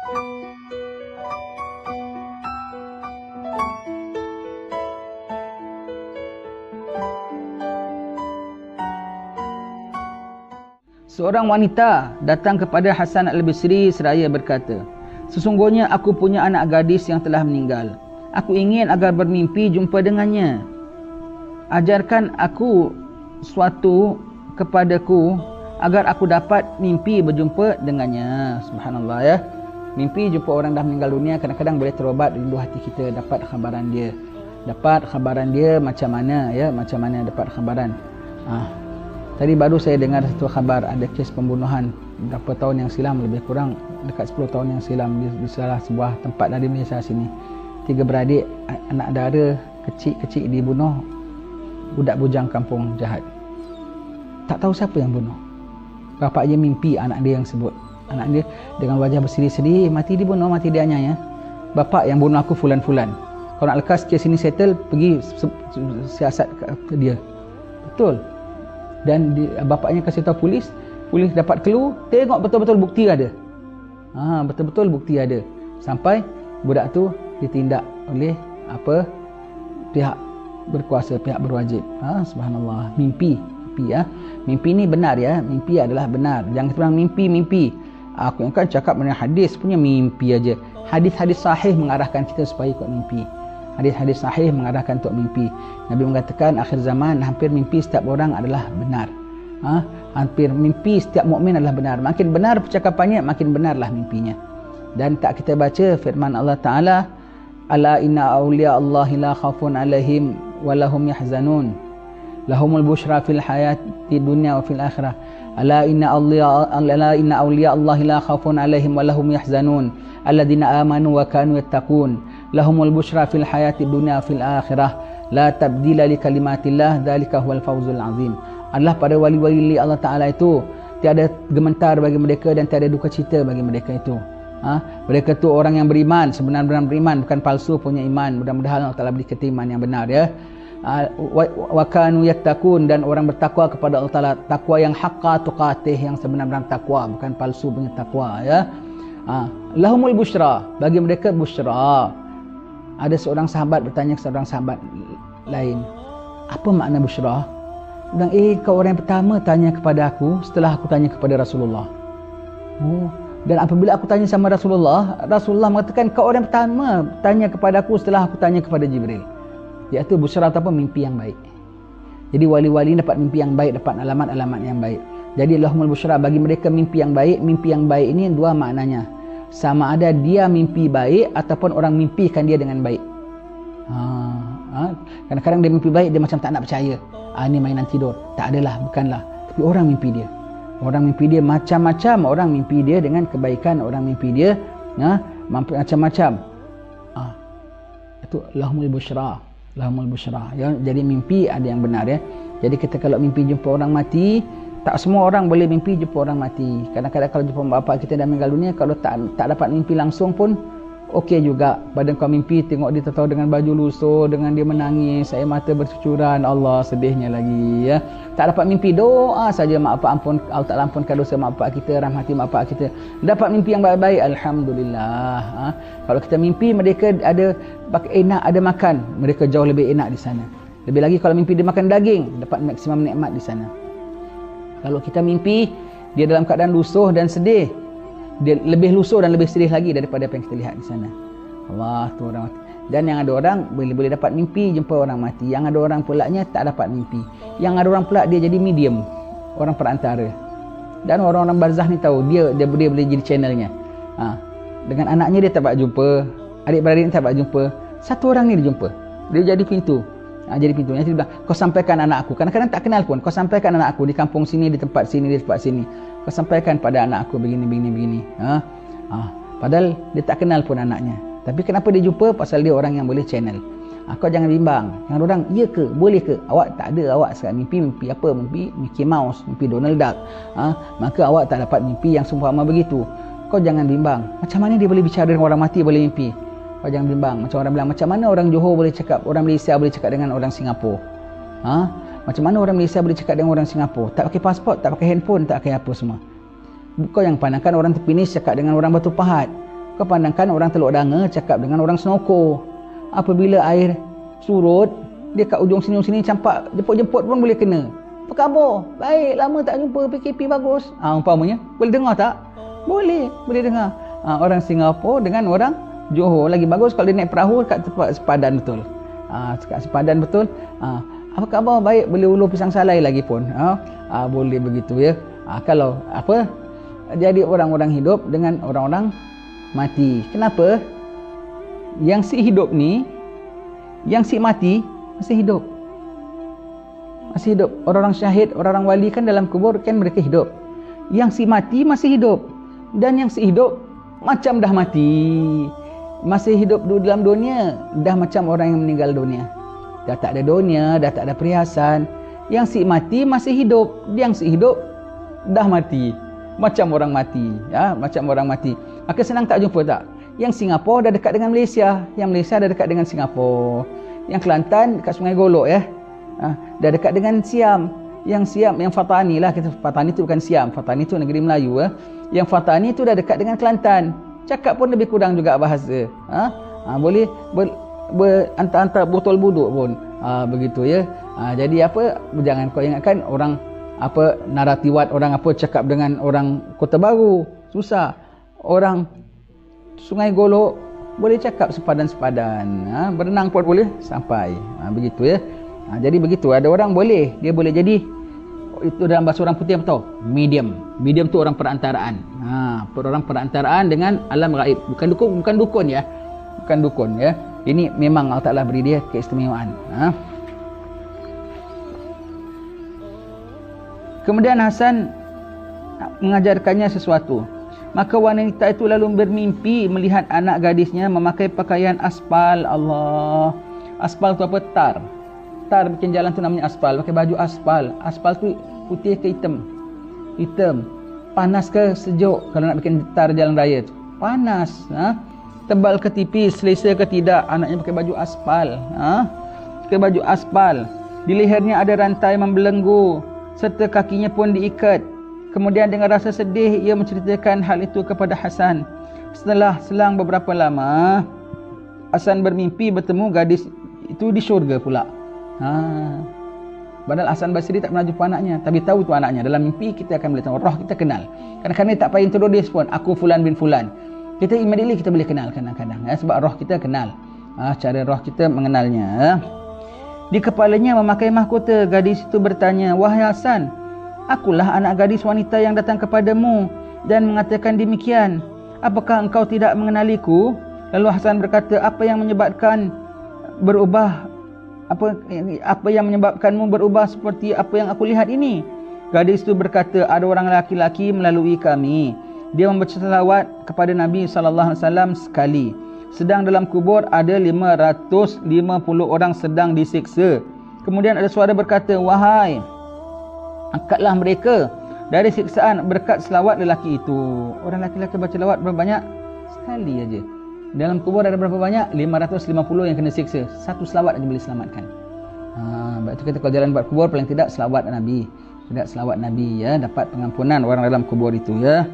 Seorang wanita datang kepada Hasan Al-Basri seraya berkata, "Sesungguhnya aku punya anak gadis yang telah meninggal. Aku ingin agar bermimpi jumpa dengannya. Ajarkan aku suatu kepadaku agar aku dapat mimpi berjumpa dengannya." Subhanallah ya. Mimpi jumpa orang dah meninggal dunia kadang-kadang boleh terobat rindu hati kita, dapat khabaran dia. Dapat khabaran dia macam mana ya, macam mana dapat khabaran. Tadi baru saya dengar satu khabar ada kes pembunuhan berapa tahun yang silam, lebih kurang dekat 10 tahun yang silam di salah sebuah tempat dari Malaysia sini. 3 beradik, anak dara kecil-kecil dibunuh budak bujang kampung jahat. Tak tahu siapa yang bunuh. Bapaknya mimpi anak dia yang sebut. Anak dia dengan wajah bersedih-sedih, mati dibunuh, mati dia anyanya. Bapak yang bunuh aku fulan-fulan. Kalau nak lekas kes ini settle, pergi siasat ke dia. Betul. Dan bapaknya kasih tahu polis dapat clue, tengok betul-betul bukti ada. Betul-betul bukti ada. Sampai budak tu ditindak oleh pihak berkuasa, pihak berwajib. Subhanallah. Mimpi ya. Mimpi ni benar ya. Mimpi adalah benar. Jangan kita bilang mimpi. Aku yang kan cakap mengenai hadis punya mimpi aja. Hadis-hadis sahih mengarahkan kita supaya ikut mimpi. Hadis-hadis sahih mengarahkan untuk mimpi. Nabi mengatakan akhir zaman hampir mimpi setiap orang adalah benar. Hampir mimpi setiap mukmin adalah benar. Makin benar percakapannya, makin benarlah mimpinya. Dan tak kita baca firman Allah Ta'ala, "Ala inna awliya Allahi la khawfun alaihim walahum yahzanun. Lahumul bushra fil hayati dunya wa fil akhirah. Ala inna awliya Allahi la khawfun alaihim walahum yahzanun. Alladhina amanu wa kanu yattaqun. Lahumul bushra fil hayati dunya fil akhirah. La tabdila li kalimatillah, dzalika huwal fawzul azim." Adalah pada wali-wali Allah Ta'ala itu tiada gementar bagi mereka dan tiada duka cita bagi mereka itu. Mereka tu orang yang beriman, sebenar-benar beriman, bukan palsu punya iman. Mudah-mudahan Allah Ta'ala beri kita iman yang benar ya. Wa kanu yattaqun, dan orang bertakwa kepada Allah Ta'ala, takwa yang haqqa tuqatih, yang sebenar-benar takwa, bukan palsu punya takwa ya. Lahumul bushra, bagi mereka bushra. Ada seorang sahabat bertanya ke seorang sahabat lain, "Apa makna busyra?" Dia bilang, "Kau orang yang pertama tanya kepada aku setelah aku tanya kepada Rasulullah." Dan apabila aku tanya sama Rasulullah mengatakan, "Kau orang yang pertama tanya kepada aku setelah aku tanya kepada Jibril." Iaitu busyra atau mimpi yang baik. Jadi wali-wali dapat mimpi yang baik, dapat alamat-alamat yang baik. Jadi lahumul busyra, bagi mereka mimpi yang baik. Mimpi yang baik ini dua maknanya. Sama ada dia mimpi baik ataupun orang mimpikan dia dengan baik. Kadang-kadang dia mimpi baik, dia macam tak nak percaya. Ini mainan tidur. Tak adalah, bukanlah. Tapi orang mimpi dia. Orang mimpi dia macam-macam. Orang mimpi dia dengan kebaikan. Orang mimpi dia macam-macam. Itu lahumul busyra. Lahumul busyra. Ya, jadi mimpi ada yang benar ya. Jadi kita kalau mimpi jumpa orang mati, tak semua orang boleh mimpi jumpa orang mati. Kadang-kadang kalau jumpa bapak kita dah meninggal dunia, kalau tak dapat mimpi langsung pun okey juga. Pada kau mimpi tengok dia tahu dengan baju lusuh, dengan dia menangis, air mata bercucuran, Allah sedihnya lagi ya. Tak dapat mimpi, doa saja mak bapak ampun, Allah Ta'ala ampunkan dosa mak bapak kita, rahmati mak bapak kita. Dapat mimpi yang baik-baik, alhamdulillah. Kalau kita mimpi mereka ada enak, ada makan, mereka jauh lebih enak di sana. Lebih lagi kalau mimpi dia makan daging, dapat maksimum nikmat di sana. Kalau kita mimpi dia dalam keadaan lusuh dan sedih, dia lebih lusuh dan lebih sedih lagi daripada apa yang kita lihat di sana. Allah tu orang mati. Dan yang ada orang boleh dapat mimpi jumpa orang mati. Yang ada orang pulaknya tak dapat mimpi. Yang ada orang pulak dia jadi medium, orang perantara. Dan orang-orang barzah ni tahu dia boleh jadi channelnya. Dengan anaknya dia tak dapat jumpa, adik-beradik dia tak dapat jumpa. Satu orang ni dia jumpa. Dia jadi pintu. Jadi pintu. Nanti dia bilang, "Kau sampaikan anak aku." Kadang-kadang tak kenal pun. "Kau sampaikan anak aku di kampung sini, di tempat sini, di tempat sini. Kau sampaikan pada anak aku begini." Padahal dia tak kenal pun anaknya. Tapi kenapa dia jumpa? Pasal dia orang yang boleh channel. Kau jangan bimbang. Yang orang, iya ke? Boleh ke? Awak tak ada. Awak sekarang mimpi apa? Mimpi Mickey Mouse, mimpi Donald Duck. Maka awak tak dapat mimpi yang seumpama begitu. Kau jangan bimbang. Macam mana dia boleh bicara dengan orang mati boleh mimpi? Kau jangan bimbang. Macam orang bilang, macam mana orang Johor boleh cakap, orang Malaysia boleh cakap dengan orang Singapura? Macam mana orang Malaysia boleh cakap dengan orang Singapura? Tak pakai pasport, tak pakai handphone, tak pakai apa semua. Kau yang pandangkan orang Terpinis cakap dengan orang Batu Pahat. Kau pandangkan orang Teluk Danga cakap dengan orang Senoko. Apabila air surut, dia kat ujung sini campak, jemput-jemput pun boleh kena. Apa khabar? Baik, lama tak jumpa, PKP bagus. Umpamanya, boleh dengar tak? Boleh dengar. Orang Singapura dengan orang Johor lagi bagus kalau dia naik perahu kat tempat sepadan betul. Kat sepadan betul. Apa khabar? Baik, boleh ulur pisang salai lagi pun. Boleh begitu ya. Kalau apa? Jadi orang-orang hidup dengan orang-orang mati. Kenapa? Yang si hidup ni, yang si mati masih hidup. Masih hidup. Orang-orang syahid, orang-orang wali kan dalam kubur kan mereka hidup. Yang si mati masih hidup. Dan yang si hidup macam dah mati. Masih hidup dalam dunia, dah macam orang yang meninggal dunia. Dah tak ada dunia, dah tak ada perhiasan. Yang si mati masih hidup. Yang si hidup dah mati. Macam orang mati, ya, macam orang mati. Maka senang tak jumpa tak? Yang Singapura dah dekat dengan Malaysia, yang Malaysia dah dekat dengan Singapura. Yang Kelantan dekat Sungai Golok ya. Dah dekat dengan Siam. Yang Siam, yang Fatani lah, kita Fatani tu bukan Siam, Fatani tu negeri Melayu ya. Yang Fatani tu dah dekat dengan Kelantan. Cakap pun lebih kurang juga bahasa. Boleh antar-antar botol buduk pun. Begitu ya. Jadi apa, jangan kau ingatkan orang apa naratiwat, orang apa cakap dengan orang Kota Baru susah, orang Sungai Golok boleh cakap sepadan-sepadan, berenang pun boleh sampai, begitu ya. Jadi begitu, ada orang boleh, dia boleh jadi, itu dalam bahasa orang putih apa tahu, medium tu orang perantaraan, orang perantaraan dengan alam gaib, bukan dukun ya, bukan dukun ya. Ini memang Allah Ta'ala beri dia keistimewaan. Kemudian Hasan mengajarkannya sesuatu. Maka wanita itu lalu bermimpi melihat anak gadisnya memakai pakaian aspal. Allah. Aspal tu apa? Tar bikin jalan tu namanya aspal. Pakai baju aspal. Aspal tu putih ke hitam? Hitam. Panas ke sejuk kalau nak bikin tar jalan raya tu? Panas. Tebal ke tipis? Selesa ke tidak? Anaknya pakai baju aspal. Pakai baju aspal. Di lehernya ada rantai membelenggu. Serta kakinya pun diikat. Kemudian dengan rasa sedih, ia menceritakan hal itu kepada Hasan. Setelah selang beberapa lama, Hasan bermimpi bertemu gadis itu di syurga pula. Padahal Hasan Basri tak pernah jumpa anaknya, tapi tahu tu anaknya. Dalam mimpi kita akan boleh tahu, roh kita kenal. Kadang-kadang tak payah introduce pun, aku fulan bin fulan. Kita immediately kita boleh kenal kadang-kadang. Sebab roh kita kenal. Cara roh kita mengenalnya. Di kepalanya memakai mahkota. Gadis itu bertanya, wahai Hasan, akulah anak gadis wanita yang datang kepadamu dan mengatakan demikian. Apakah engkau tidak mengenaliku? Lalu Hasan berkata, apa yang menyebabkan berubah? Apa yang menyebabkanmu berubah seperti apa yang aku lihat ini? Gadis itu berkata, ada orang laki-laki melalui kami. Dia membaca salawat kepada Nabi SAW sekali. Sedang dalam kubur ada 550 orang sedang disiksa. Kemudian ada suara berkata, wahai, angkatlah mereka dari siksaan berkat selawat lelaki itu. Orang lelaki baca selawat berapa banyak? Sekali aja. Dalam kubur ada berapa banyak? 550 yang kena siksa. Satu selawat aja boleh selamatkan. Sebab itu kita kalau jalan buat kubur, paling tidak selawat Nabi. Tidak selawat Nabi ya, dapat pengampunan orang dalam kubur itu ya.